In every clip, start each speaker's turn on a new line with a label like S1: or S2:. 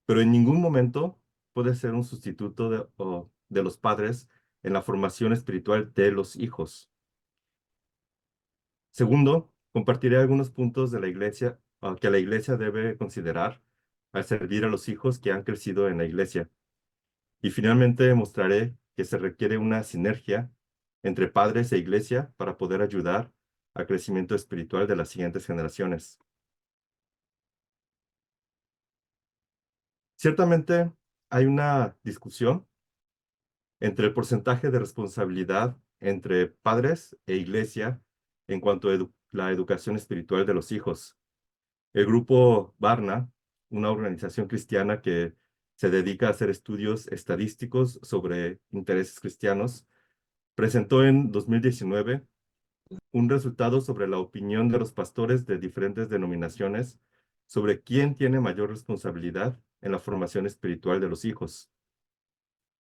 S1: pero en ningún momento puede ser un sustituto de los padres en la formación espiritual de los hijos. Segundo, compartiré algunos puntos de la iglesia que la iglesia debe considerar al servir a los hijos que han crecido en la iglesia. Y finalmente mostraré que se requiere una sinergia entre padres e iglesia para poder ayudar al crecimiento espiritual de las siguientes generaciones. Ciertamente hay una discusión entre el porcentaje de responsabilidad entre padres e iglesia en cuanto a la educación espiritual de los hijos. El grupo Barna, una organización cristiana que se dedica a hacer estudios estadísticos sobre intereses cristianos, presentó en 2019 un resultado sobre la opinión de los pastores de diferentes denominaciones sobre quién tiene mayor responsabilidad en la formación espiritual de los hijos.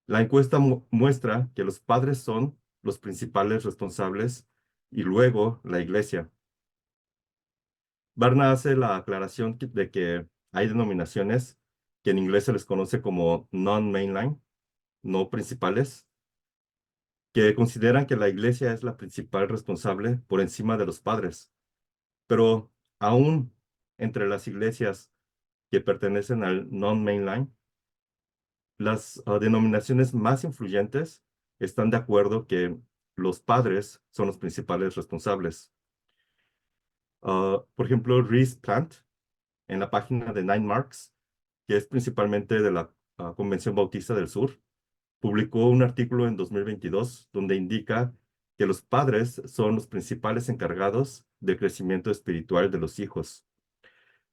S1: La encuesta muestra que los padres son los principales responsables y luego la iglesia. Barna hace la aclaración de que hay denominaciones que en inglés se les conoce como non-mainline, no principales, que consideran que la iglesia es la principal responsable por encima de los padres. Pero aún entre las iglesias que pertenecen al non-mainline, las denominaciones más influyentes están de acuerdo que los padres son los principales responsables. Por ejemplo, Reese Plant, en la página de Nine Marks, que es principalmente de la Convención Bautista del Sur, publicó un artículo en 2022 donde indica que los padres son los principales encargados del crecimiento espiritual de los hijos.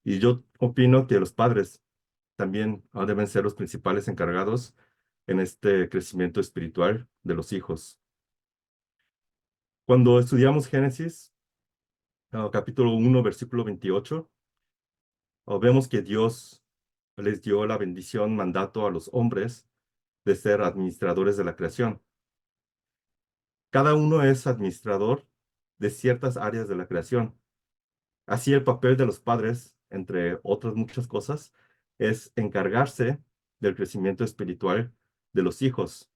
S1: Y yo opino que los padres también deben ser los principales encargados en este crecimiento espiritual de los hijos. Cuando estudiamos Génesis, capítulo 1, versículo 28, vemos que Dios les dio la bendición, mandato a los hombres de ser administradores de la creación. Cada uno es administrador de ciertas áreas de la creación. Así el papel de los padres, entre otras muchas cosas, es encargarse del crecimiento espiritual de los hijos.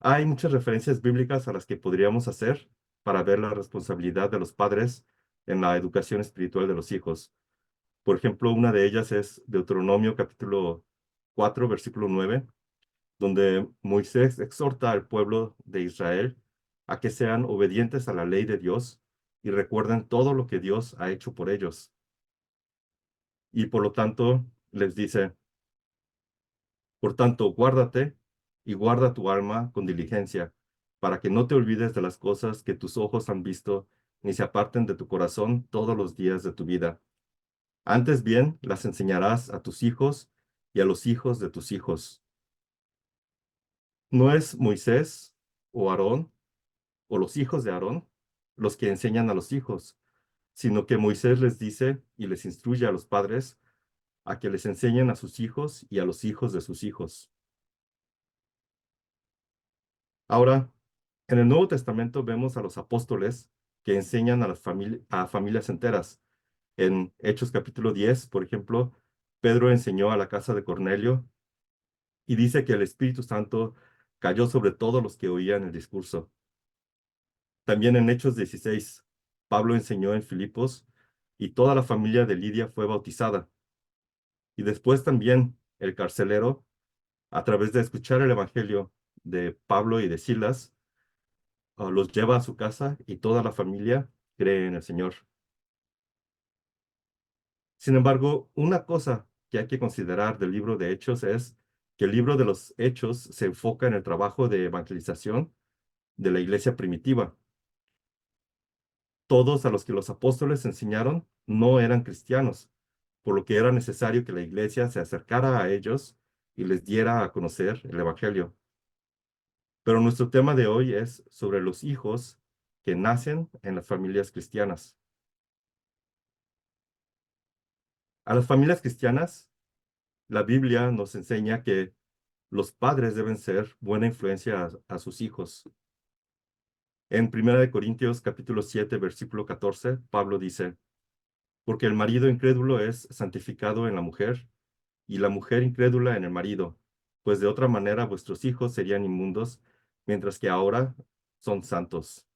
S1: Hay muchas referencias bíblicas a las que podríamos hacer para ver la responsabilidad de los padres en la educación espiritual de los hijos. Por ejemplo, una de ellas es Deuteronomio capítulo 4, versículo 9, donde Moisés exhorta al pueblo de Israel a que sean obedientes a la ley de Dios y recuerden todo lo que Dios ha hecho por ellos. Y por lo tanto les dice, por tanto, guárdate y guarda tu alma con diligencia, para que no te olvides de las cosas que tus ojos han visto, ni se aparten de tu corazón todos los días de tu vida. Antes bien, las enseñarás a tus hijos y a los hijos de tus hijos. No es Moisés o Aarón o los hijos de Aarón los que enseñan a los hijos, sino que Moisés les dice y les instruye a los padres a que les enseñen a sus hijos y a los hijos de sus hijos. Ahora, en el Nuevo Testamento vemos a los apóstoles que enseñan a a familias enteras. En Hechos capítulo 10, por ejemplo, Pedro enseñó a la casa de Cornelio y dice que el Espíritu Santo cayó sobre todos los que oían el discurso. También en Hechos 16, Pablo enseñó en Filipos y toda la familia de Lidia fue bautizada. Y después también el carcelero, a través de escuchar el Evangelio de Pablo y de Silas, los lleva a su casa y toda la familia cree en el Señor. Sin embargo, una cosa que hay que considerar del libro de Hechos es que el libro de los Hechos se enfoca en el trabajo de evangelización de la iglesia primitiva. Todos a los que los apóstoles enseñaron no eran cristianos, por lo que era necesario que la iglesia se acercara a ellos y les diera a conocer el Evangelio. Pero nuestro tema de hoy es sobre los hijos que nacen en las familias cristianas. A las familias cristianas, la Biblia nos enseña que los padres deben ser buena influencia a sus hijos. En 1 Corintios capítulo 7, versículo 14, Pablo dice, porque el marido incrédulo es santificado en la mujer, y la mujer incrédula en el marido, pues de otra manera vuestros hijos serían inmundos, mientras que ahora son santos.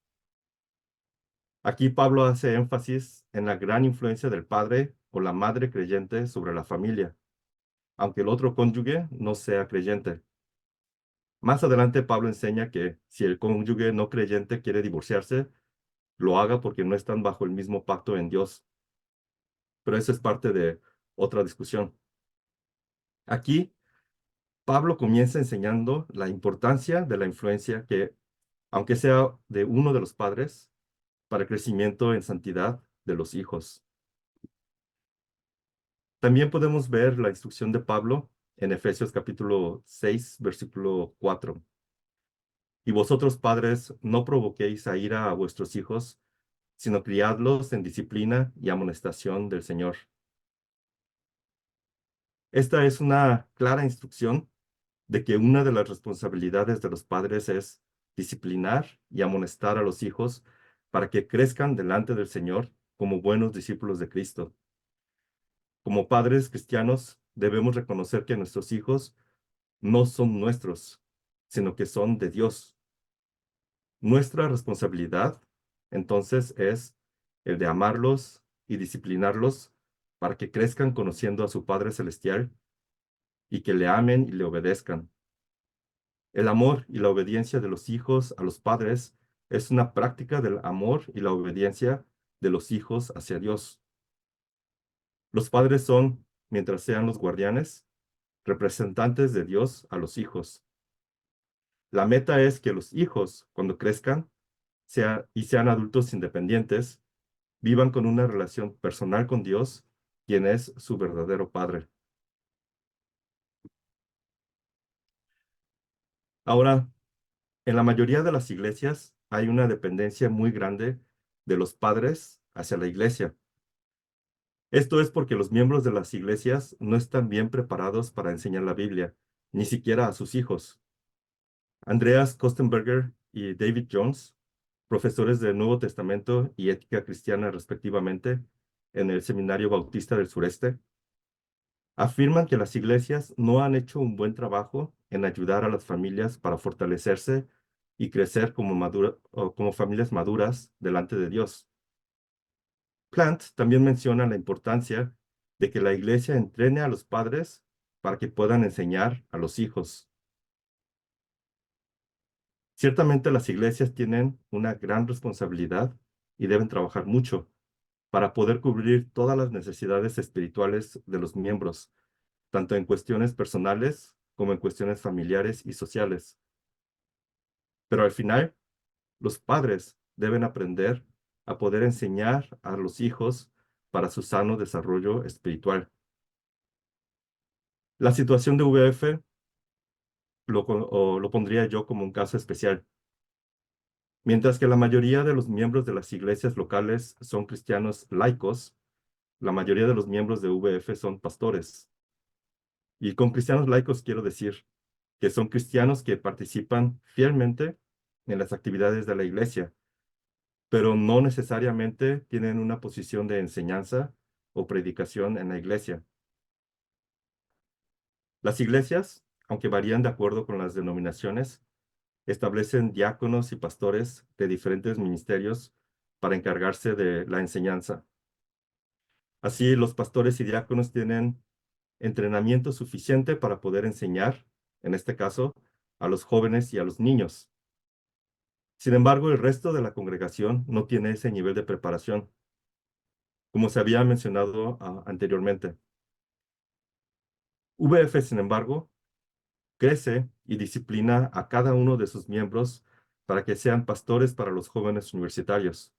S1: Aquí Pablo hace énfasis en la gran influencia del padre o la madre creyente sobre la familia, aunque el otro cónyuge no sea creyente. Más adelante Pablo enseña que si el cónyuge no creyente quiere divorciarse, lo haga porque no están bajo el mismo pacto en Dios. Pero eso es parte de otra discusión. Aquí Pablo comienza enseñando la importancia de la influencia que, aunque sea de uno de los padres, para el crecimiento en santidad de los hijos. También podemos ver la instrucción de Pablo en Efesios capítulo 6, versículo 4. Y vosotros, padres, no provoquéis a ira a vuestros hijos, sino criadlos en disciplina y amonestación del Señor. Esta es una clara instrucción de que una de las responsabilidades de los padres es disciplinar y amonestar a los hijos para que crezcan delante del Señor como buenos discípulos de Cristo. Como padres cristianos, debemos reconocer que nuestros hijos no son nuestros, sino que son de Dios. Nuestra responsabilidad, entonces, es el de amarlos y disciplinarlos para que crezcan conociendo a su Padre Celestial y que le amen y le obedezcan. El amor y la obediencia de los hijos a los padres es una práctica del amor y la obediencia de los hijos hacia Dios. Los padres son, mientras sean los guardianes, representantes de Dios a los hijos. La meta es que los hijos, cuando crezcan y sean adultos independientes, vivan con una relación personal con Dios, quien es su verdadero Padre. Ahora, en la mayoría de las iglesias hay una dependencia muy grande de los padres hacia la iglesia. Esto es porque los miembros de las iglesias no están bien preparados para enseñar la Biblia, ni siquiera a sus hijos. Andreas Kostenberger y David Jones, profesores del Nuevo Testamento y Ética Cristiana respectivamente, en el Seminario Bautista del Sureste, afirman que las iglesias no han hecho un buen trabajo en ayudar a las familias para fortalecerse y crecer como familias maduras delante de Dios. Plant también menciona la importancia de que la iglesia entrene a los padres para que puedan enseñar a los hijos. Ciertamente las iglesias tienen una gran responsabilidad y deben trabajar mucho para poder cubrir todas las necesidades espirituales de los miembros, tanto en cuestiones personales como en cuestiones familiares y sociales. Pero al final, los padres deben aprender a poder enseñar a los hijos para su sano desarrollo espiritual. La situación de VF lo pondría yo como un caso especial. Mientras que la mayoría de los miembros de las iglesias locales son cristianos laicos, la mayoría de los miembros de VF son pastores. Y con cristianos laicos quiero decir que son cristianos que participan fielmente en las actividades de la iglesia, pero no necesariamente tienen una posición de enseñanza o predicación en la iglesia. Las iglesias, aunque varían de acuerdo con las denominaciones, establecen diáconos y pastores de diferentes ministerios para encargarse de la enseñanza. Así, los pastores y diáconos tienen entrenamiento suficiente para poder enseñar, en este caso, a los jóvenes y a los niños. Sin embargo, el resto de la congregación no tiene ese nivel de preparación, como se había mencionado anteriormente. VF, sin embargo, crece y disciplina a cada uno de sus miembros para que sean pastores para los jóvenes universitarios.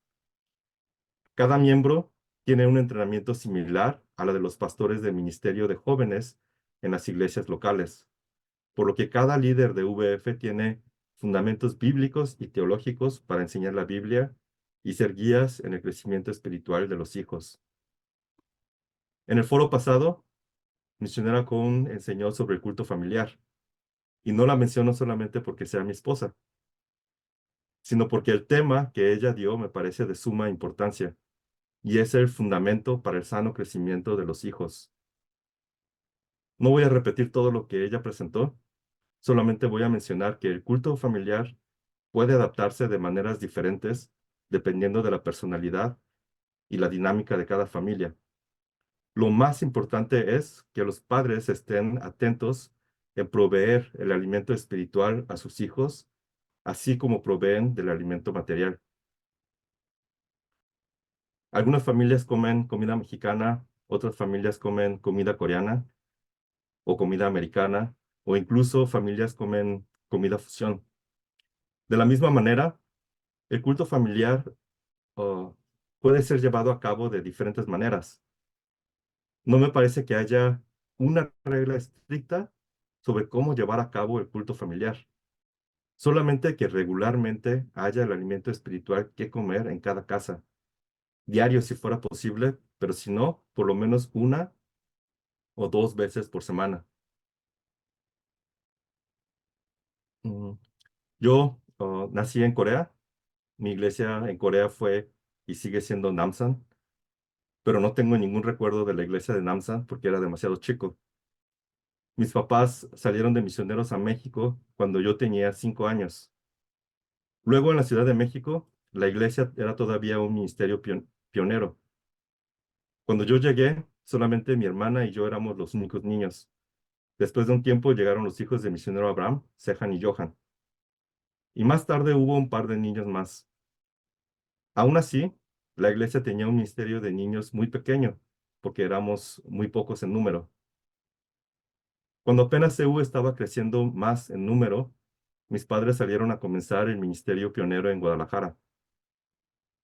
S1: Cada miembro tiene un entrenamiento similar a la de los pastores de ministerio de jóvenes en las iglesias locales, por lo que cada líder de VF tiene fundamentos bíblicos y teológicos para enseñar la Biblia y ser guías en el crecimiento espiritual de los hijos. En el foro pasado, misionera Cohn enseñó sobre el culto familiar, y no la menciono solamente porque sea mi esposa, sino porque el tema que ella dio me parece de suma importancia, y es el fundamento para el sano crecimiento de los hijos. No voy a repetir todo lo que ella presentó, solamente voy a mencionar que el culto familiar puede adaptarse de maneras diferentes dependiendo de la personalidad y la dinámica de cada familia. Lo más importante es que los padres estén atentos en proveer el alimento espiritual a sus hijos, así como proveen del alimento material. Algunas familias comen comida mexicana, otras familias comen comida coreana o comida americana, o incluso familias comen comida fusión. De la misma manera, el culto familiar puede ser llevado a cabo de diferentes maneras. No me parece que haya una regla estricta sobre cómo llevar a cabo el culto familiar. Solamente que regularmente haya el alimento espiritual que comer en cada casa, diario si fuera posible, pero si no, por lo menos una o dos veces por semana. Mm, Yo nací en Corea. Mi iglesia en Corea fue y sigue siendo Namsan, pero no tengo ningún recuerdo de la iglesia de Namsan porque era demasiado chico. Mis papás salieron de misioneros a México cuando yo tenía 5 años. Luego en la Ciudad de México, la iglesia era todavía un ministerio pionero. Cuando yo llegué, solamente mi hermana y yo éramos los únicos niños. Después de un tiempo llegaron los hijos del misionero Abraham, Sejan y Johan. Y más tarde hubo un par de niños más. Aún así, la iglesia tenía un ministerio de niños muy pequeño, porque éramos muy pocos en número. Cuando apenas CU estaba creciendo más en número, mis padres salieron a comenzar el ministerio pionero en Guadalajara.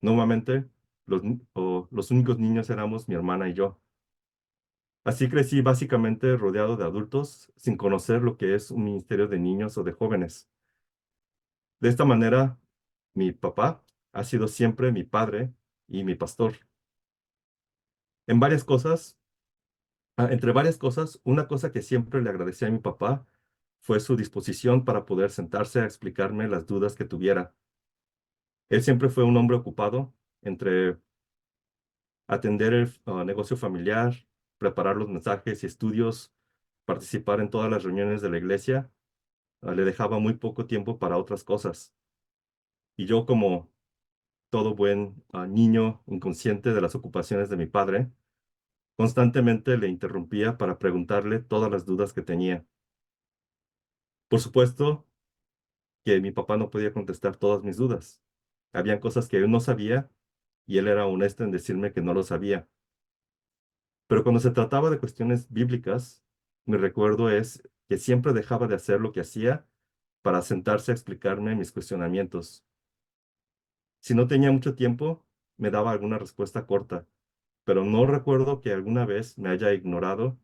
S1: Nuevamente, los únicos niños éramos mi hermana y yo. Así crecí básicamente rodeado de adultos sin conocer lo que es un ministerio de niños o de jóvenes. De esta manera, mi papá ha sido siempre mi padre y mi pastor. En varias cosas, entre varias cosas, una cosa que siempre le agradecí a mi papá fue su disposición para poder sentarse a explicarme las dudas que tuviera. Él siempre fue un hombre ocupado entre atender el negocio familiar, preparar los mensajes y estudios, participar en todas las reuniones de la iglesia. Le dejaba muy poco tiempo para otras cosas. Y yo, como todo buen niño inconsciente de las ocupaciones de mi padre, constantemente le interrumpía para preguntarle todas las dudas que tenía. Por supuesto que mi papá no podía contestar todas mis dudas. Habían cosas que él no sabía y él era honesto en decirme que no lo sabía. Pero cuando se trataba de cuestiones bíblicas, mi recuerdo es que siempre dejaba de hacer lo que hacía para sentarse a explicarme mis cuestionamientos. Si no tenía mucho tiempo, me daba alguna respuesta corta, pero no recuerdo que alguna vez me haya ignorado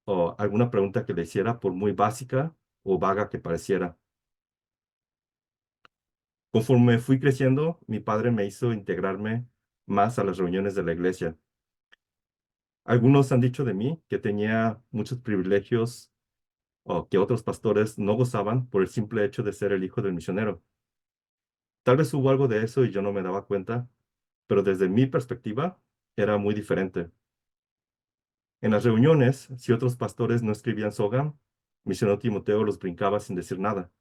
S1: o alguna pregunta que le hiciera por muy básica o vaga que pareciera. Conforme fui creciendo, mi padre me hizo integrarme más a las reuniones de la iglesia. Algunos han dicho de mí que tenía muchos privilegios o que otros pastores no gozaban por el simple hecho de ser el hijo del misionero. Tal vez hubo algo de eso y yo no me daba cuenta, pero desde mi perspectiva era muy diferente. En las reuniones, si otros pastores no escribían Sogam, misionero Timoteo los brincaba sin decir nada.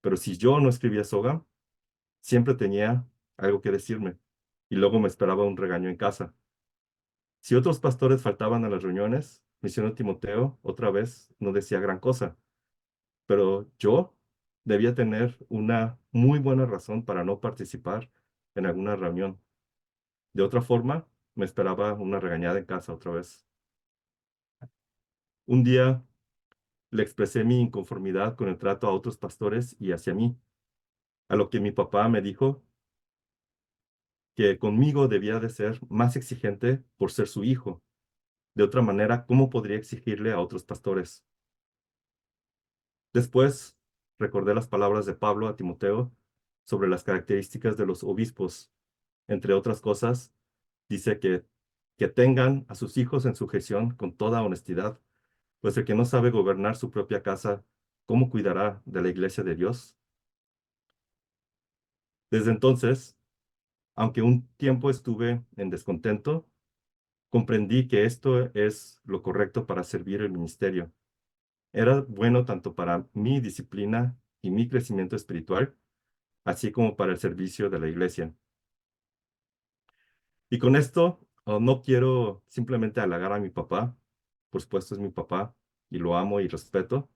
S1: Pero si yo no escribía Sogam, siempre tenía algo que decirme y luego me esperaba un regaño en casa. Si otros pastores faltaban a las reuniones, misionero Timoteo otra vez no decía gran cosa, pero yo debía tener una muy buena razón para no participar en alguna reunión. De otra forma, me esperaba una regañada en casa otra vez. Un día le expresé mi inconformidad con el trato a otros pastores y hacia mí, a lo que mi papá me dijo que conmigo debía de ser más exigente por ser su hijo. De otra manera, ¿cómo podría exigirle a otros pastores? Después recordé las palabras de Pablo a Timoteo sobre las características de los obispos. Entre otras cosas, dice que tengan a sus hijos en sujeción con toda honestidad, pues el que no sabe gobernar su propia casa, ¿cómo cuidará de la iglesia de Dios? Desde entonces, aunque un tiempo estuve en descontento, comprendí que esto es lo correcto para servir el ministerio. Era bueno tanto para mi disciplina y mi crecimiento espiritual, así como para el servicio de la iglesia. Y con esto, no quiero simplemente halagar a mi papá, por supuesto es mi papá y lo amo y respeto,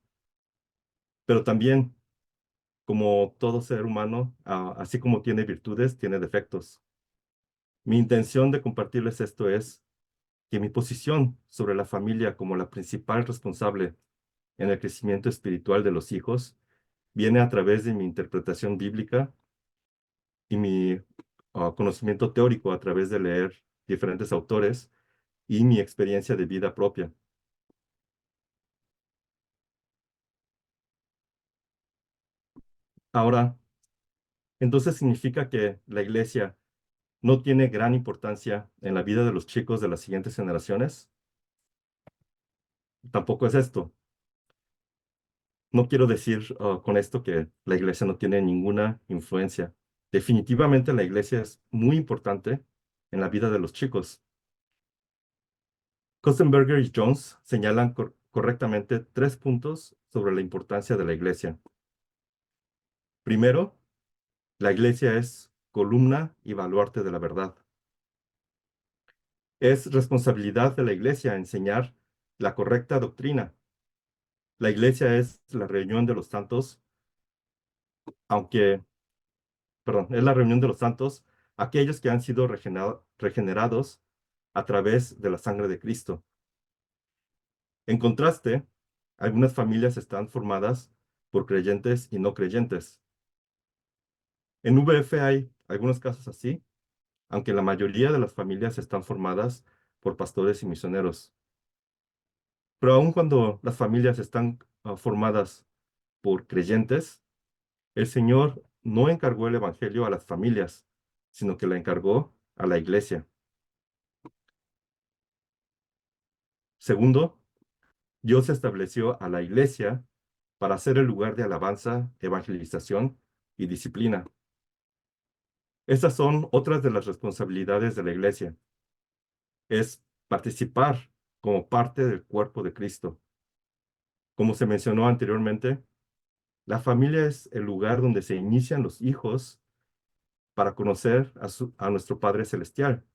S1: pero también, como todo ser humano, así como tiene virtudes, tiene defectos. Mi intención de compartirles esto es que mi posición sobre la familia como la principal responsable en el crecimiento espiritual de los hijos viene a través de mi interpretación bíblica y mi conocimiento teórico a través de leer diferentes autores y mi experiencia de vida propia. Ahora, entonces significa que la iglesia no tiene gran importancia en la vida de los chicos de las siguientes generaciones. Tampoco es esto. No quiero decir con esto que la iglesia no tiene ninguna influencia. Definitivamente la iglesia es muy importante en la vida de los chicos. Kostenberger y Jones señalan correctamente tres puntos sobre la importancia de la iglesia. Primero, la iglesia es columna y baluarte de la verdad. Es responsabilidad de la iglesia enseñar la correcta doctrina. La iglesia es la reunión de los santos, aunque, perdón, es la reunión de los santos, aquellos que han sido regenerados a través de la sangre de Cristo. En contraste, algunas familias están formadas por creyentes y no creyentes. En VF hay algunos casos así, aunque la mayoría de las familias están formadas por pastores y misioneros. Pero aun cuando las familias están formadas por creyentes, el Señor no encargó el Evangelio a las familias, sino que la encargó a la iglesia. Segundo, Dios estableció a la iglesia para ser el lugar de alabanza, evangelización y disciplina. Estas son otras de las responsabilidades de la iglesia. Es participar como parte del cuerpo de Cristo. Como se mencionó anteriormente, la familia es el lugar donde se inician los hijos para conocer a nuestro Padre Celestial,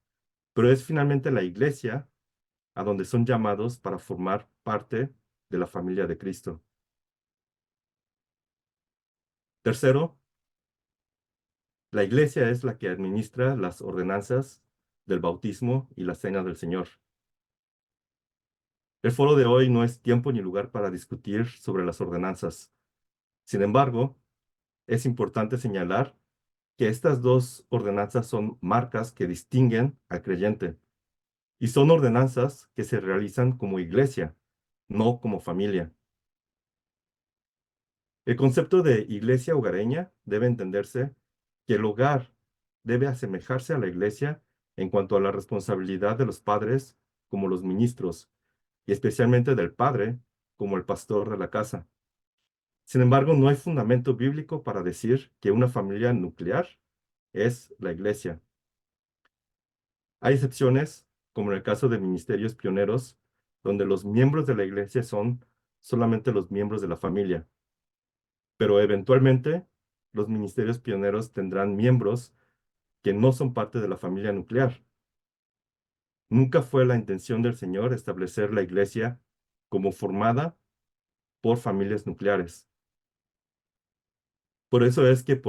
S1: pero es finalmente la iglesia a donde son llamados para formar parte de la familia de Cristo. Tercero, la iglesia es la que administra las ordenanzas del bautismo y la cena del Señor. El foro de hoy no es tiempo ni lugar para discutir sobre las ordenanzas. Sin embargo, es importante señalar que estas dos ordenanzas son marcas que distinguen al creyente y son ordenanzas que se realizan como iglesia, no como familia. El concepto de iglesia hogareña debe entenderse que el hogar debe asemejarse a la iglesia en cuanto a la responsabilidad de los padres como los ministros y especialmente del padre como el pastor de la casa. Sin embargo, no hay fundamento bíblico para decir que una familia nuclear es la iglesia. Hay excepciones, como en el caso de ministerios pioneros, donde los miembros de la iglesia son solamente los miembros de la familia. Pero eventualmente, los ministerios pioneros tendrán miembros que no son parte de la familia nuclear. Nunca fue la intención del Señor establecer la iglesia como formada por familias nucleares. Por eso es que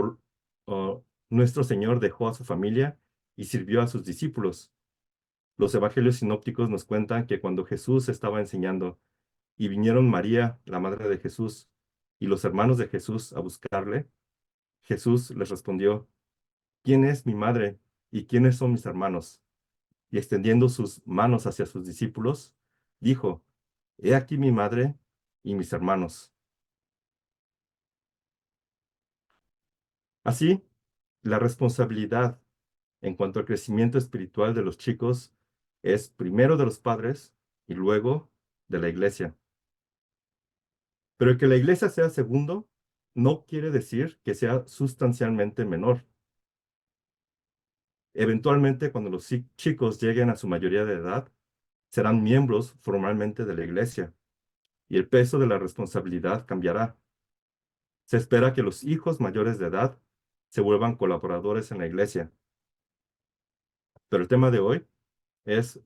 S1: nuestro Señor dejó a su familia y sirvió a sus discípulos. Los evangelios sinópticos nos cuentan que cuando Jesús estaba enseñando y vinieron María, la madre de Jesús, y los hermanos de Jesús a buscarle, Jesús les respondió: ¿Quién es mi madre y quiénes son mis hermanos? Y extendiendo sus manos hacia sus discípulos, dijo: He aquí mi madre y mis hermanos. Así, la responsabilidad en cuanto al crecimiento espiritual de los chicos es primero de los padres y luego de la iglesia. Pero el que la iglesia sea segundo no quiere decir que sea sustancialmente menor. Eventualmente, cuando los chicos lleguen a su mayoría de edad, serán miembros formalmente de la iglesia y el peso de la responsabilidad cambiará. Se espera que los hijos mayores de edad se vuelvan colaboradores en la iglesia. Pero el tema de hoy es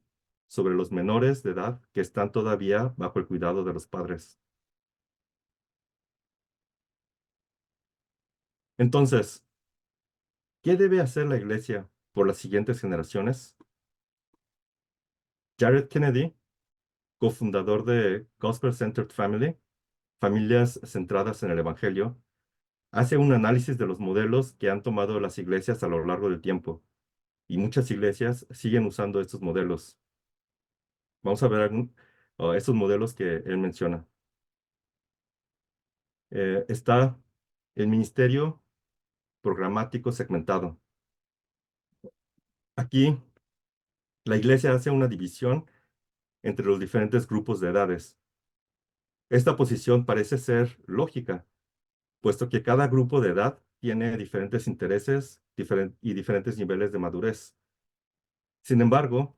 S1: sobre los menores de edad que están todavía bajo el cuidado de los padres. Entonces, ¿qué debe hacer la iglesia por las siguientes generaciones? Jared Kennedy, cofundador de Gospel Centered Family, Familias Centradas en el Evangelio, hace un análisis de los modelos que han tomado las iglesias a lo largo del tiempo, y muchas iglesias siguen usando estos modelos. Vamos a ver estos modelos que él menciona. Está el ministerio programático segmentado. Aquí la iglesia hace una división entre los diferentes grupos de edades. Esta posición parece ser lógica, puesto que cada grupo de edad tiene diferentes intereses y diferentes niveles de madurez. Sin embargo,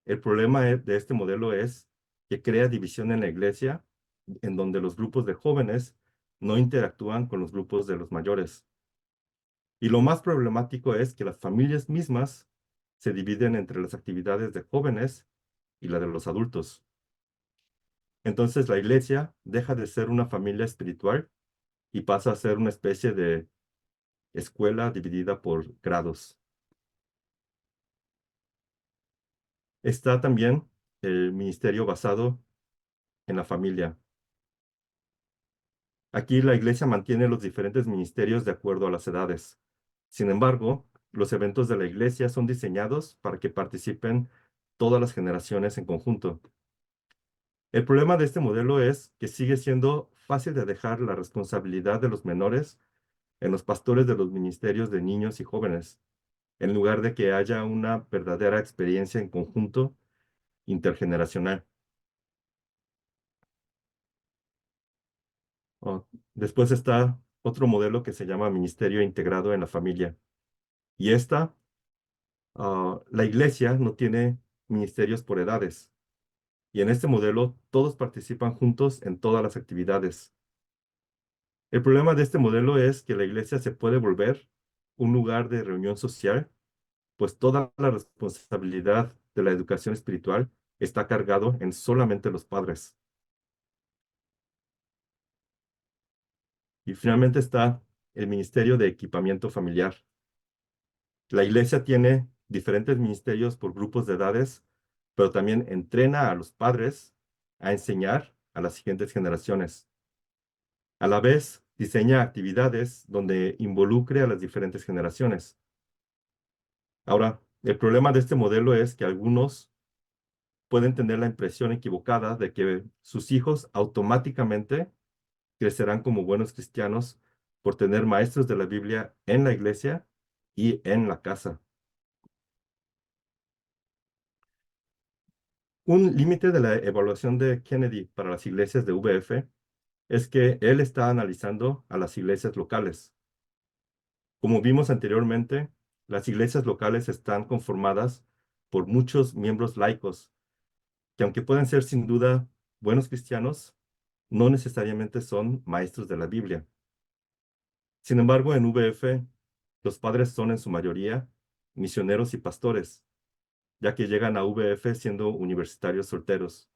S1: el problema de este modelo es que crea división en la iglesia, en donde los grupos de jóvenes no interactúan con los grupos de los mayores. Y lo más problemático es que las familias mismas se dividen entre las actividades de jóvenes y la de los adultos. Entonces la iglesia deja de ser una familia espiritual y pasa a ser una especie de escuela dividida por grados. Está también el ministerio basado en la familia. Aquí la iglesia mantiene los diferentes ministerios de acuerdo a las edades. Sin embargo, los eventos de la iglesia son diseñados para que participen todas las generaciones en conjunto. El problema de este modelo es que sigue siendo fácil de dejar la responsabilidad de los menores en los pastores de los ministerios de niños y jóvenes, en lugar de que haya una verdadera experiencia en conjunto intergeneracional. Oh, Después está otro modelo que se llama ministerio integrado en la familia. Y la iglesia no tiene ministerios por edades. Y en este modelo todos participan juntos en todas las actividades. El problema de este modelo es que la iglesia se puede volver un lugar de reunión social, pues toda la responsabilidad de la educación espiritual está cargado en solamente los padres. Y finalmente está el ministerio de equipamiento familiar. La iglesia tiene diferentes ministerios por grupos de edades, pero también entrena a los padres a enseñar a las siguientes generaciones. A la vez, diseña actividades donde involucre a las diferentes generaciones. Ahora, el problema de este modelo es que algunos pueden tener la impresión equivocada de que sus hijos automáticamente crecerán como buenos cristianos por tener maestros de la Biblia en la iglesia y en la casa. Un límite de la evaluación de Kennedy para las iglesias de VF es que él está analizando a las iglesias locales. Como vimos anteriormente, las iglesias locales están conformadas por muchos miembros laicos, que aunque pueden ser sin duda buenos cristianos, no necesariamente son maestros de la Biblia. Sin embargo, en VF, los padres son en su mayoría misioneros y pastores, ya que llegan a VF siendo universitarios solteros.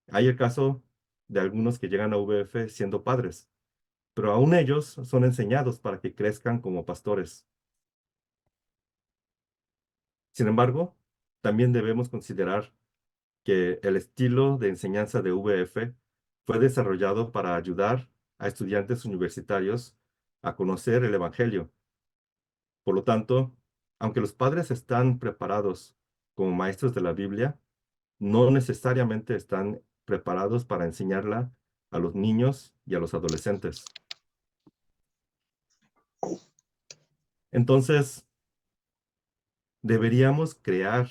S1: Hay el caso de algunos que llegan a VF siendo padres, pero aún ellos son enseñados para que crezcan como pastores. Sin embargo, también debemos considerar que el estilo de enseñanza de VF fue desarrollado para ayudar a estudiantes universitarios a conocer el Evangelio. Por lo tanto, aunque los padres están preparados como maestros de la Biblia, no necesariamente están preparados para enseñarla a los niños y a los adolescentes. Entonces, ¿deberíamos crear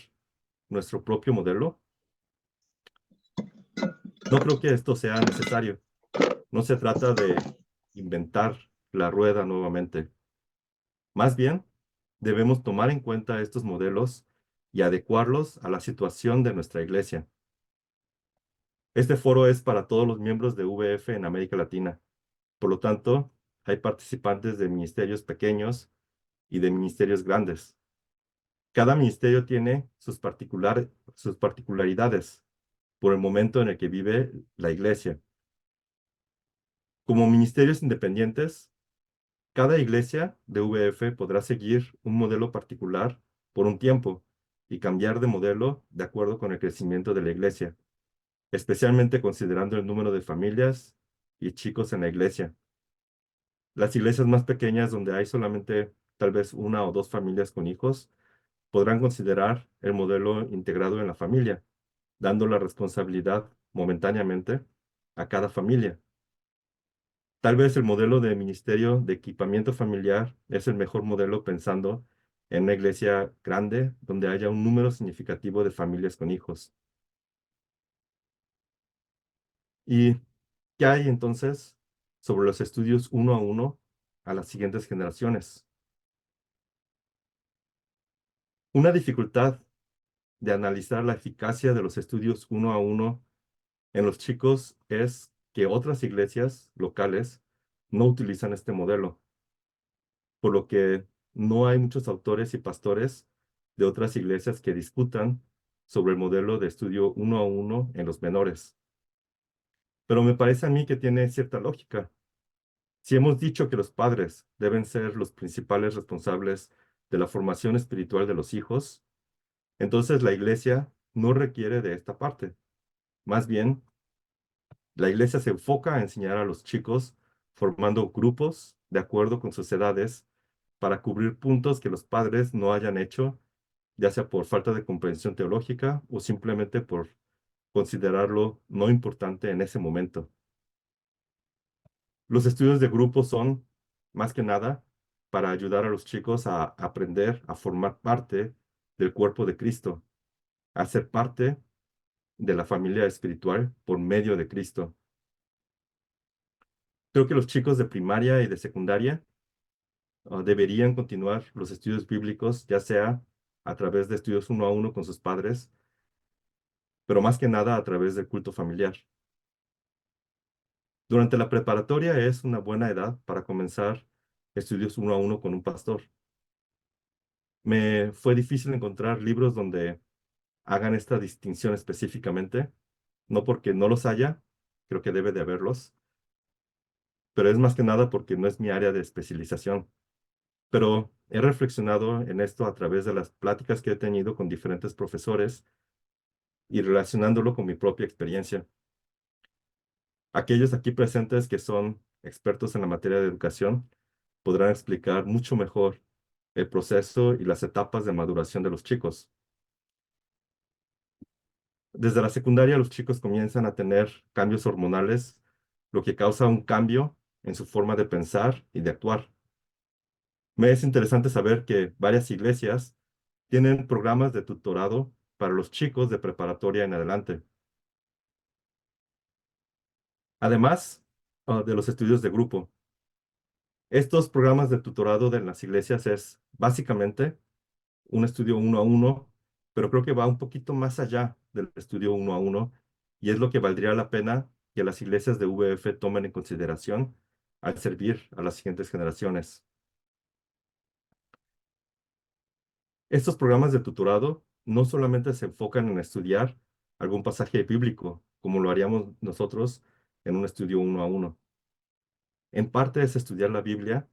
S1: nuestro propio modelo? No creo que esto sea necesario. No se trata de inventar la rueda nuevamente. Más bien, debemos tomar en cuenta estos modelos y adecuarlos a la situación de nuestra iglesia. Este foro es para todos los miembros de VF en América Latina. Por lo tanto, hay participantes de ministerios pequeños y de ministerios grandes. Cada ministerio tiene sus particularidades por el momento en el que vive la iglesia. Como ministerios independientes, cada iglesia de VF podrá seguir un modelo particular por un tiempo y cambiar de modelo de acuerdo con el crecimiento de la iglesia, especialmente considerando el número de familias y chicos en la iglesia. Las iglesias más pequeñas, donde hay solamente tal vez una o dos familias con hijos, podrán considerar el modelo integrado en la familia, dando la responsabilidad momentáneamente a cada familia. Tal vez el modelo de ministerio de equipamiento familiar es el mejor modelo pensando en una iglesia grande donde haya un número significativo de familias con hijos. ¿Y qué hay entonces sobre los estudios uno a uno a las siguientes generaciones? Una dificultad de analizar la eficacia de los estudios uno a uno en los chicos es que otras iglesias locales no utilizan este modelo, por lo que no hay muchos autores y pastores de otras iglesias que discutan sobre el modelo de estudio uno a uno en los menores. Pero me parece a mí que tiene cierta lógica. Si hemos dicho que los padres deben ser los principales responsables de la formación espiritual de los hijos, entonces la iglesia no requiere de esta parte. Más bien, la iglesia se enfoca a enseñar a los chicos formando grupos de acuerdo con sus edades para cubrir puntos que los padres no hayan hecho, ya sea por falta de comprensión teológica o simplemente por considerarlo no importante en ese momento. Los estudios de grupo son, más que nada, para ayudar a los chicos a aprender a formar parte del cuerpo de Cristo, a ser parte de la familia espiritual por medio de Cristo. Creo que los chicos de primaria y de secundaria deberían continuar los estudios bíblicos, ya sea a través de estudios uno a uno con sus padres, pero más que nada a través del culto familiar. Durante la preparatoria es una buena edad para comenzar estudios uno a uno con un pastor. Me fue difícil encontrar libros donde hagan esta distinción específicamente, no porque no los haya, creo que debe de haberlos, pero es más que nada porque no es mi área de especialización. Pero he reflexionado en esto a través de las pláticas que he tenido con diferentes profesores y relacionándolo con mi propia experiencia. Aquellos aquí presentes que son expertos en la materia de educación podrán explicar mucho mejor el proceso y las etapas de maduración de los chicos. Desde la secundaria los chicos comienzan a tener cambios hormonales, lo que causa un cambio en su forma de pensar y de actuar. Me es interesante saber que varias iglesias tienen programas de tutorado para los chicos de preparatoria en adelante. Además, de los estudios de grupo. Estos programas de tutorado de las iglesias es básicamente un estudio uno a uno, pero creo que va un poquito más allá del estudio uno a uno y es lo que valdría la pena que las iglesias de VF tomen en consideración al servir a las siguientes generaciones. Estos programas de tutorado no solamente se enfocan en estudiar algún pasaje bíblico, como lo haríamos nosotros en un estudio uno a uno. En parte es estudiar la Biblia,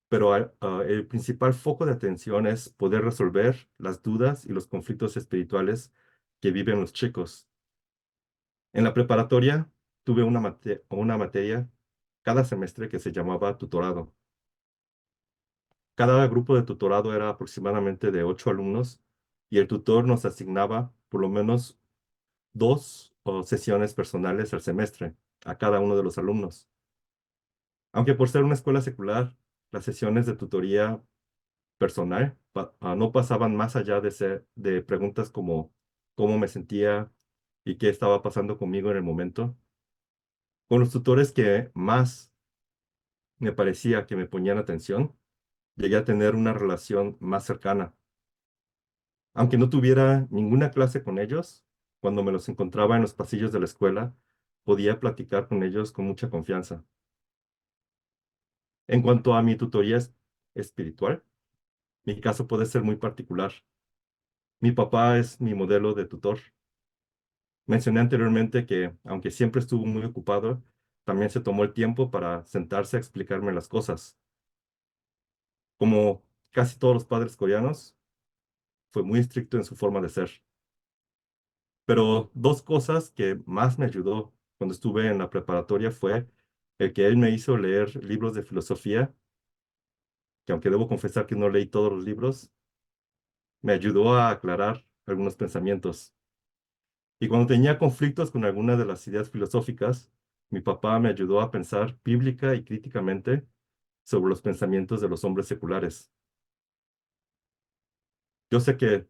S1: pero el principal foco de atención es poder resolver las dudas y los conflictos espirituales que viven los chicos. En la preparatoria tuve una materia cada semestre que se llamaba tutorado. Cada grupo de tutorado era aproximadamente de 8 alumnos y el tutor nos asignaba por lo menos dos sesiones personales al semestre a cada uno de los alumnos. Aunque por ser una escuela secular, las sesiones de tutoría personal no pasaban más allá de preguntas como cómo me sentía y qué estaba pasando conmigo en el momento. Con los tutores que más me parecía que me ponían atención, llegué a tener una relación más cercana. Aunque no tuviera ninguna clase con ellos, cuando me los encontraba en los pasillos de la escuela, podía platicar con ellos con mucha confianza. En cuanto a mi tutoría espiritual, mi caso puede ser muy particular. Mi papá es mi modelo de tutor. Mencioné anteriormente que, aunque siempre estuvo muy ocupado, también se tomó el tiempo para sentarse a explicarme las cosas. Como casi todos los padres coreanos, fue muy estricto en su forma de ser. Pero dos cosas que más me ayudó cuando estuve en la preparatoria fue el que él me hizo leer libros de filosofía, que aunque debo confesar que no leí todos los libros, me ayudó a aclarar algunos pensamientos. Y cuando tenía conflictos con alguna de las ideas filosóficas, mi papá me ayudó a pensar bíblica y críticamente sobre los pensamientos de los hombres seculares. Yo sé que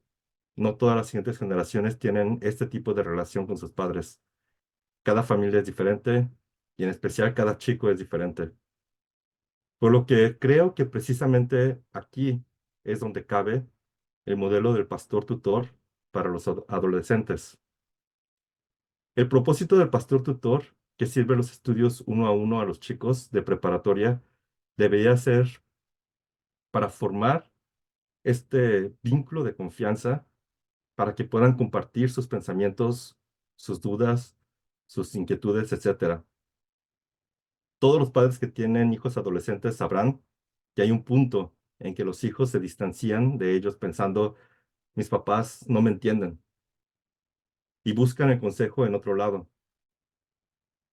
S1: no todas las siguientes generaciones tienen este tipo de relación con sus padres. Cada familia es diferente y en especial cada chico es diferente. Por lo que creo que precisamente aquí es donde cabe el modelo del pastor tutor para los adolescentes. El propósito del pastor tutor, que sirve los estudios uno a uno a los chicos de preparatoria, debería ser para formar este vínculo de confianza para que puedan compartir sus pensamientos, sus dudas, sus inquietudes, etcétera. Todos los padres que tienen hijos adolescentes sabrán que hay un punto en que los hijos se distancian de ellos pensando, mis papás no me entienden, y buscan el consejo en otro lado.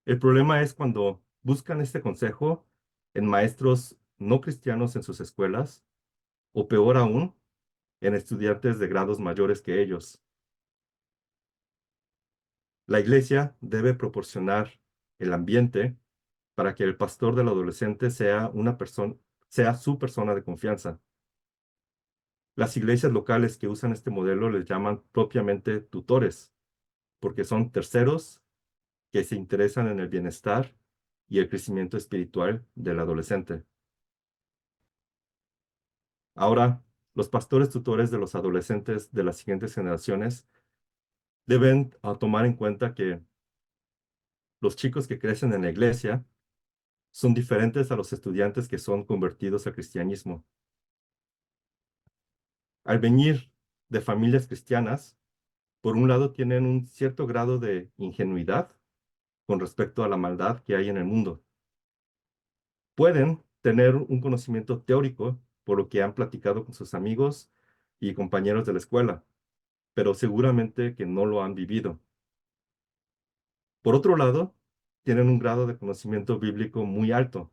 S1: El problema es cuando buscan este consejo en maestros no cristianos en sus escuelas, o peor aún, en estudiantes de grados mayores que ellos. La iglesia debe proporcionar el ambiente para que el pastor del adolescente sea una persona, sea su persona de confianza. Las iglesias locales que usan este modelo les llaman propiamente tutores, porque son terceros que se interesan en el bienestar y el crecimiento espiritual del adolescente. Ahora, los pastores tutores de los adolescentes de las siguientes generaciones deben tomar en cuenta que los chicos que crecen en la iglesia son diferentes a los estudiantes que son convertidos al cristianismo. Al venir de familias cristianas, por un lado tienen un cierto grado de ingenuidad con respecto a la maldad que hay en el mundo. Pueden tener un conocimiento teórico por lo que han platicado con sus amigos y compañeros de la escuela, pero seguramente que no lo han vivido. Por otro lado, tienen un grado de conocimiento bíblico muy alto.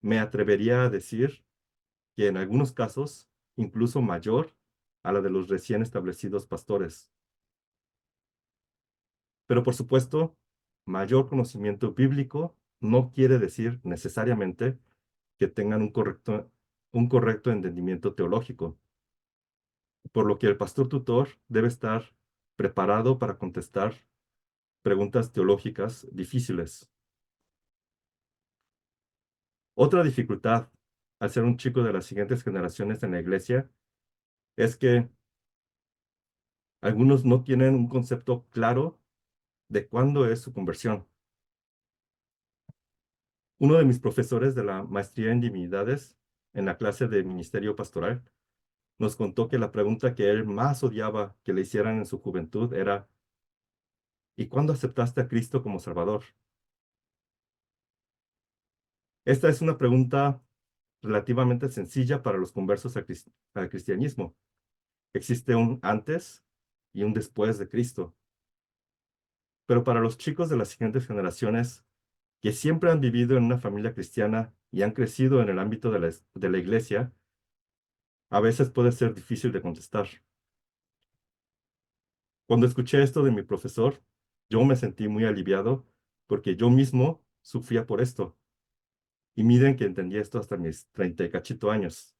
S1: Me atrevería a decir que en algunos casos incluso mayor a la de los recién establecidos pastores. Pero por supuesto, mayor conocimiento bíblico no quiere decir necesariamente que tengan un correcto entendimiento teológico, por lo que el pastor tutor debe estar preparado para contestar preguntas teológicas difíciles. Otra dificultad al ser un chico de las siguientes generaciones en la iglesia es que algunos no tienen un concepto claro de cuándo es su conversión. Uno de mis profesores de la maestría en divinidades en la clase de ministerio pastoral nos contó que la pregunta que él más odiaba que le hicieran en su juventud era, ¿y cuándo aceptaste a Cristo como Salvador? Esta es una pregunta relativamente sencilla para los conversos al cristianismo. Existe un antes y un después de Cristo. Pero para los chicos de las siguientes generaciones, que siempre han vivido en una familia cristiana y han crecido en el ámbito de la iglesia, a veces puede ser difícil de contestar. Cuando escuché esto de mi profesor, yo me sentí muy aliviado porque yo mismo sufría por esto. Y miren que entendí esto hasta mis 30 y cachito años,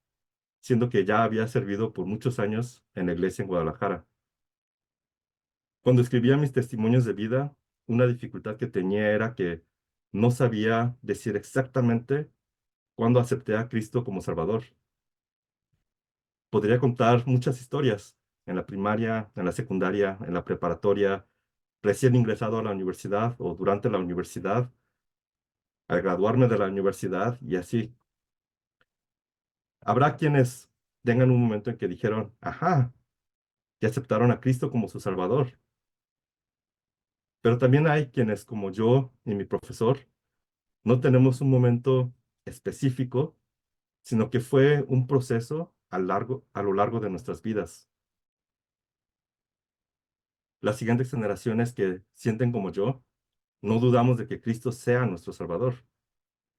S1: siendo que ya había servido por muchos años en la iglesia en Guadalajara. Cuando escribía mis testimonios de vida, una dificultad que tenía era que no sabía decir exactamente cuándo acepté a Cristo como Salvador. Podría contar muchas historias, en la primaria, en la secundaria, en la preparatoria, recién ingresado a la universidad o durante la universidad, al graduarme de la universidad y así. Habrá quienes tengan un momento en que dijeron, ajá, y aceptaron a Cristo como su Salvador. Pero también hay quienes, como yo y mi profesor, no tenemos un momento específico, sino que fue un proceso a lo largo de nuestras vidas. Las siguientes generaciones que sienten como yo, no dudamos de que Cristo sea nuestro Salvador.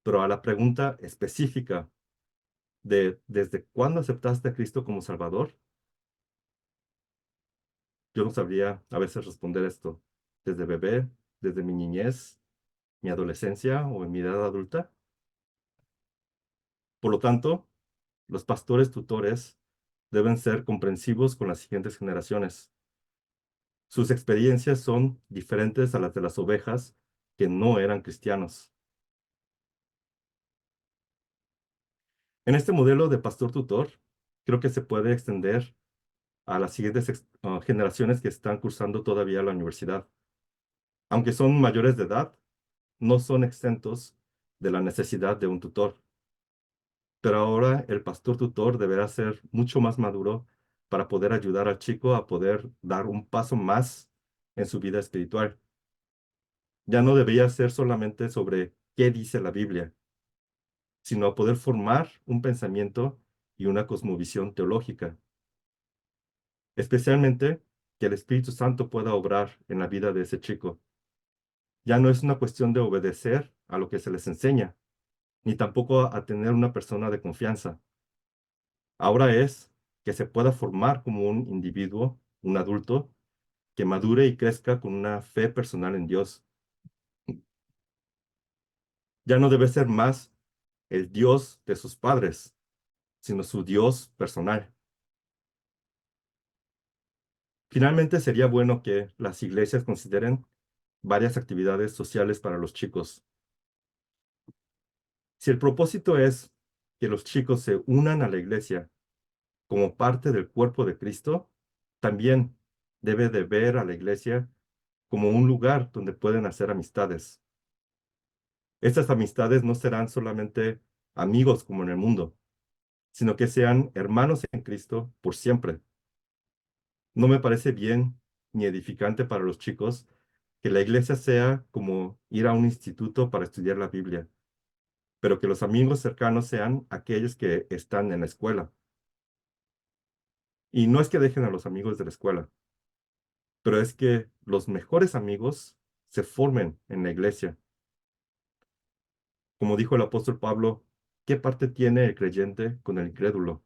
S1: Pero a la pregunta específica de ¿desde cuándo aceptaste a Cristo como Salvador? Yo no sabría a veces responder esto. ¿Desde bebé? ¿Desde mi niñez? ¿Mi adolescencia o en mi edad adulta? Por lo tanto, los pastores tutores deben ser comprensivos con las siguientes generaciones. Sus experiencias son diferentes a las de las ovejas que no eran cristianos. En este modelo de pastor tutor, creo que se puede extender a las siguientes generaciones que están cursando todavía la universidad. Aunque son mayores de edad, no son exentos de la necesidad de un tutor. Pero ahora el pastor tutor deberá ser mucho más maduro para poder ayudar al chico a poder dar un paso más en su vida espiritual. Ya no debería ser solamente sobre qué dice la Biblia, sino a poder formar un pensamiento y una cosmovisión teológica, especialmente que el Espíritu Santo pueda obrar en la vida de ese chico. Ya no es una cuestión de obedecer a lo que se les enseña, ni tampoco a tener una persona de confianza. Ahora es que se pueda formar como un individuo, un adulto, que madure y crezca con una fe personal en Dios. Ya no debe ser más el Dios de sus padres, sino su Dios personal. Finalmente, sería bueno que las iglesias consideren varias actividades sociales para los chicos. Si el propósito es que los chicos se unan a la iglesia como parte del cuerpo de Cristo, también debe de ver a la iglesia como un lugar donde pueden hacer amistades. Estas amistades no serán solamente amigos como en el mundo, sino que sean hermanos en Cristo por siempre. No me parece bien ni edificante para los chicos que la iglesia sea como ir a un instituto para estudiar la Biblia, pero que los amigos cercanos sean aquellos que están en la escuela. Y no es que dejen a los amigos de la escuela, pero es que los mejores amigos se formen en la iglesia. Como dijo el apóstol Pablo, ¿qué parte tiene el creyente con el incrédulo?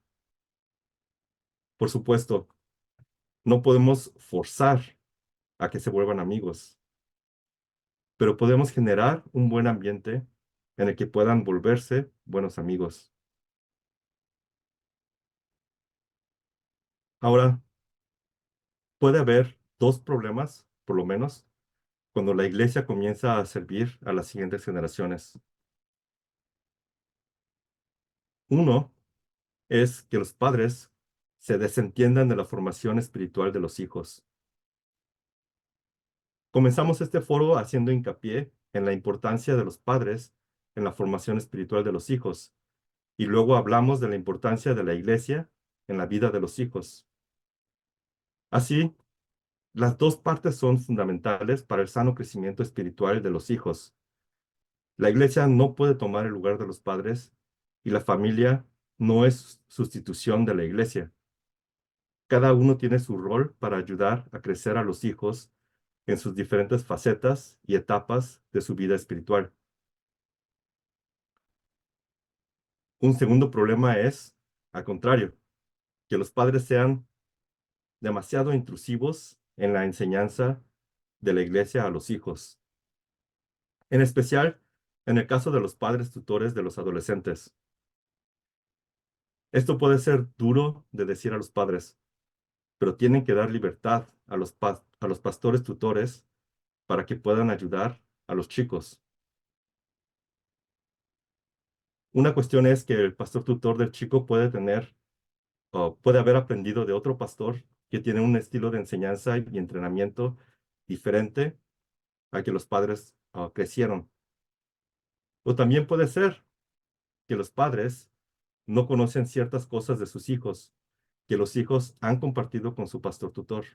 S1: Por supuesto, no podemos forzar a que se vuelvan amigos, pero podemos generar un buen ambiente en el que puedan volverse buenos amigos. Ahora, puede haber dos problemas, por lo menos, cuando la iglesia comienza a servir a las siguientes generaciones. Uno es que los padres se desentiendan de la formación espiritual de los hijos. Comenzamos este foro haciendo hincapié en la importancia de los padres en la formación espiritual de los hijos, y luego hablamos de la importancia de la iglesia en la vida de los hijos. Así, las dos partes son fundamentales para el sano crecimiento espiritual de los hijos. La iglesia no puede tomar el lugar de los padres y la familia no es sustitución de la iglesia. Cada uno tiene su rol para ayudar a crecer a los hijos en sus diferentes facetas y etapas de su vida espiritual. Un segundo problema es, al contrario, que los padres sean demasiado intrusivos en la enseñanza de la iglesia a los hijos, en especial en el caso de los padres tutores de los adolescentes. Esto puede ser duro de decir a los padres, pero tienen que dar libertad a a los pastores tutores para que puedan ayudar a los chicos. Una cuestión es que el pastor tutor del chico puede tener o puede haber aprendido de otro pastor que tienen un estilo de enseñanza y entrenamiento diferente a que los padres crecieron. O también puede ser que los padres no conocen ciertas cosas de sus hijos que los hijos han compartido con su pastor tutor.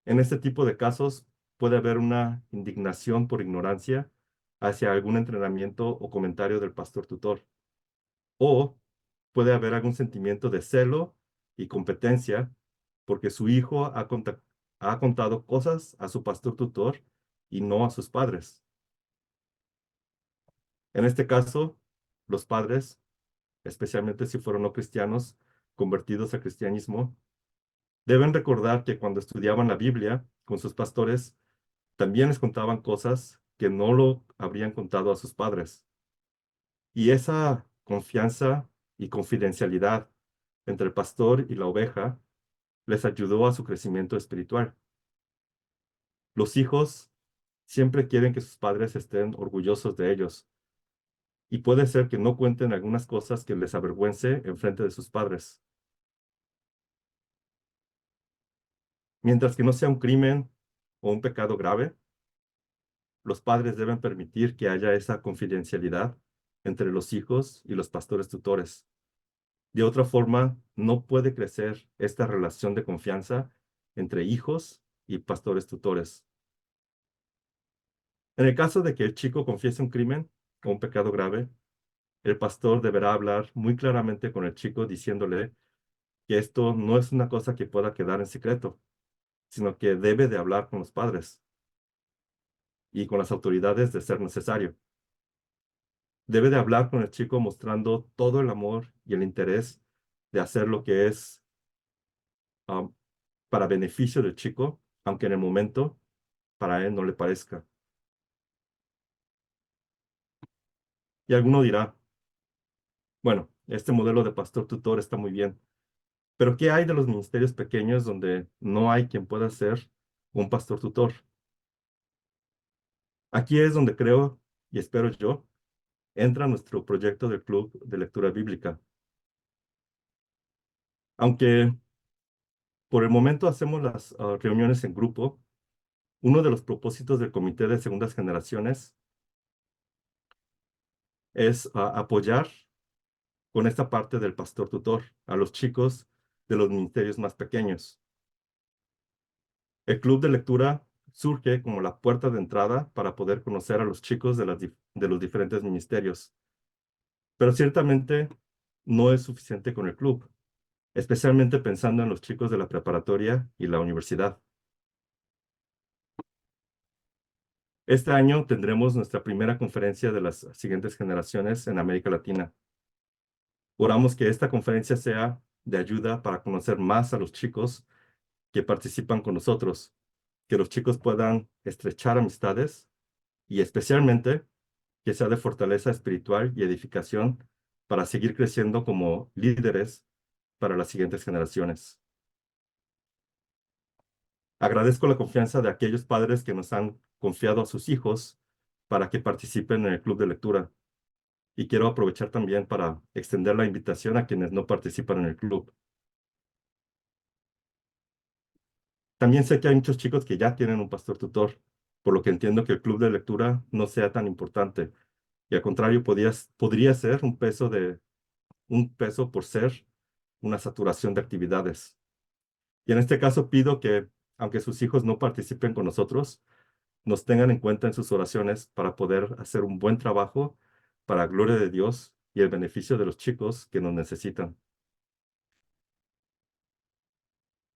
S1: En este tipo de casos puede haber una indignación por ignorancia hacia algún entrenamiento o comentario del pastor tutor. O puede haber algún sentimiento de celo y competencia porque su hijo ha contado cosas a su pastor tutor y no a sus padres. En este caso, los padres, especialmente si fueron no cristianos, convertidos al cristianismo, deben recordar que cuando estudiaban la Biblia con sus pastores, también les contaban cosas que no lo habrían contado a sus padres. Y esa confianza y confidencialidad entre el pastor y la oveja les ayudó a su crecimiento espiritual. Los hijos siempre quieren que sus padres estén orgullosos de ellos, y puede ser que no cuenten algunas cosas que les avergüence en frente de sus padres. Mientras que no sea un crimen o un pecado grave, los padres deben permitir que haya esa confidencialidad entre los hijos y los pastores tutores. De otra forma, no puede crecer esta relación de confianza entre hijos y pastores tutores. En el caso de que el chico confiese un crimen o un pecado grave, el pastor deberá hablar muy claramente con el chico diciéndole que esto no es una cosa que pueda quedar en secreto, sino que debe de hablar con los padres y con las autoridades de ser necesario. Debe de hablar con el chico mostrando todo el amor y el interés de hacer lo que es um, para beneficio del chico, aunque en el momento para él no le parezca. Y alguno dirá, bueno, este modelo de pastor tutor está muy bien, pero ¿qué hay de los ministerios pequeños donde no hay quien pueda ser un pastor tutor? Aquí es donde creo y espero yo entra nuestro proyecto del Club de Lectura Bíblica. Aunque por el momento hacemos las reuniones en grupo, uno de los propósitos del Comité de Segundas Generaciones es apoyar con esta parte del pastor tutor a los chicos de los ministerios más pequeños. El club de lectura surge como la puerta de entrada para poder conocer a los chicos de los diferentes ministerios. Pero ciertamente no es suficiente con el club, especialmente pensando en los chicos de la preparatoria y la universidad. Este año tendremos nuestra primera conferencia de las siguientes generaciones en América Latina. Oramos que esta conferencia sea de ayuda para conocer más a los chicos que participan con nosotros, que los chicos puedan estrechar amistades y especialmente que sea de fortaleza espiritual y edificación para seguir creciendo como líderes para las siguientes generaciones. Agradezco la confianza de aquellos padres que nos han confiado a sus hijos para que participen en el club de lectura. Y quiero aprovechar también para extender la invitación a quienes no participan en el club. También sé que hay muchos chicos que ya tienen un pastor tutor, por lo que entiendo que el club de lectura no sea tan importante. Y al contrario, podría ser un peso por ser una saturación de actividades. Y en este caso pido que, aunque sus hijos no participen con nosotros, nos tengan en cuenta en sus oraciones para poder hacer un buen trabajo para la gloria de Dios y el beneficio de los chicos que nos necesitan.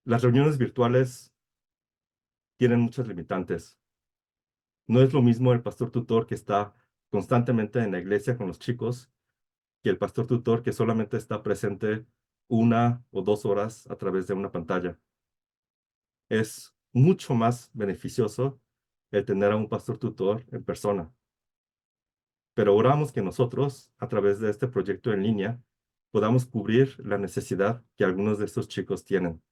S1: Las reuniones virtuales tienen muchas limitantes. No es lo mismo el pastor tutor que está constantemente en la iglesia con los chicos que el pastor tutor que solamente está presente 1 o 2 horas a través de una pantalla. Es mucho más beneficioso el tener a un pastor tutor en persona. Pero oramos que nosotros, a través de este proyecto en línea, podamos cubrir la necesidad que algunos de estos chicos tienen.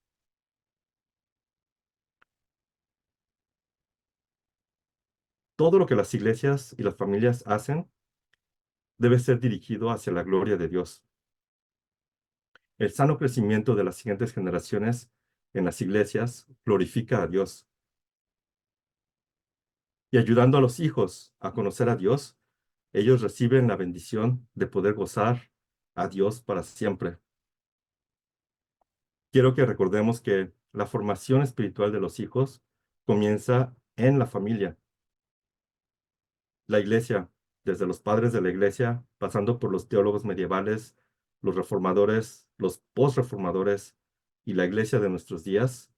S1: Todo lo que las iglesias y las familias hacen debe ser dirigido hacia la gloria de Dios. El sano crecimiento de las siguientes generaciones en las iglesias glorifica a Dios. Y ayudando a los hijos a conocer a Dios, ellos reciben la bendición de poder gozar a Dios para siempre. Quiero que recordemos que la formación espiritual de los hijos comienza en la familia. La iglesia, desde los padres de la iglesia, pasando por los teólogos medievales, los reformadores, los posreformadores y la iglesia de nuestros días,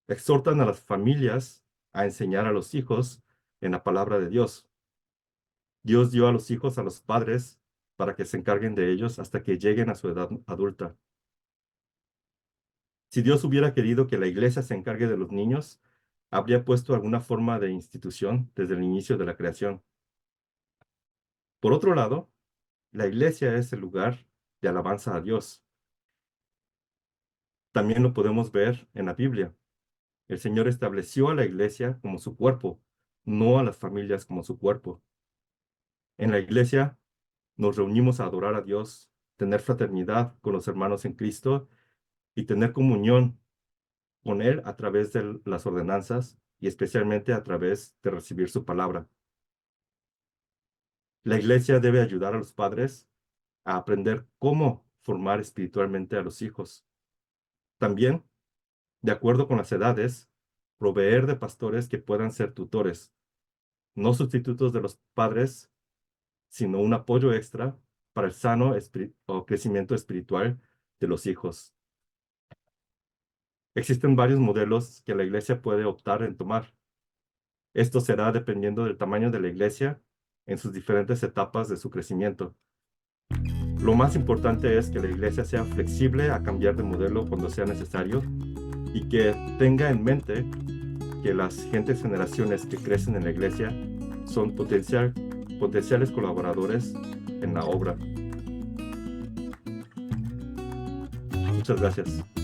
S1: exhortan a las familias a enseñar a los hijos en la palabra de Dios. Dios dio a los hijos a los padres para que se encarguen de ellos hasta que lleguen a su edad adulta. Si Dios hubiera querido que la iglesia se encargue de los niños, habría puesto alguna forma de institución desde el inicio de la creación. Por otro lado, la iglesia es el lugar de alabanza a Dios. También lo podemos ver en la Biblia. El Señor estableció a la iglesia como su cuerpo, no a las familias como su cuerpo. En la iglesia nos reunimos a adorar a Dios, tener fraternidad con los hermanos en Cristo y tener comunión con Él a través de las ordenanzas y especialmente a través de recibir su palabra. La iglesia debe ayudar a los padres a aprender cómo formar espiritualmente a los hijos. También, de acuerdo con las edades, proveer de pastores que puedan ser tutores, no sustitutos de los padres, sino un apoyo extra para el sano crecimiento espiritual de los hijos. Existen varios modelos que la iglesia puede optar en tomar. Esto será dependiendo del tamaño de la iglesia en sus diferentes etapas de su crecimiento. Lo más importante es que la iglesia sea flexible a cambiar de modelo cuando sea necesario y que tenga en mente que las siguientes generaciones que crecen en la iglesia son potenciales colaboradores en la obra. Muchas gracias.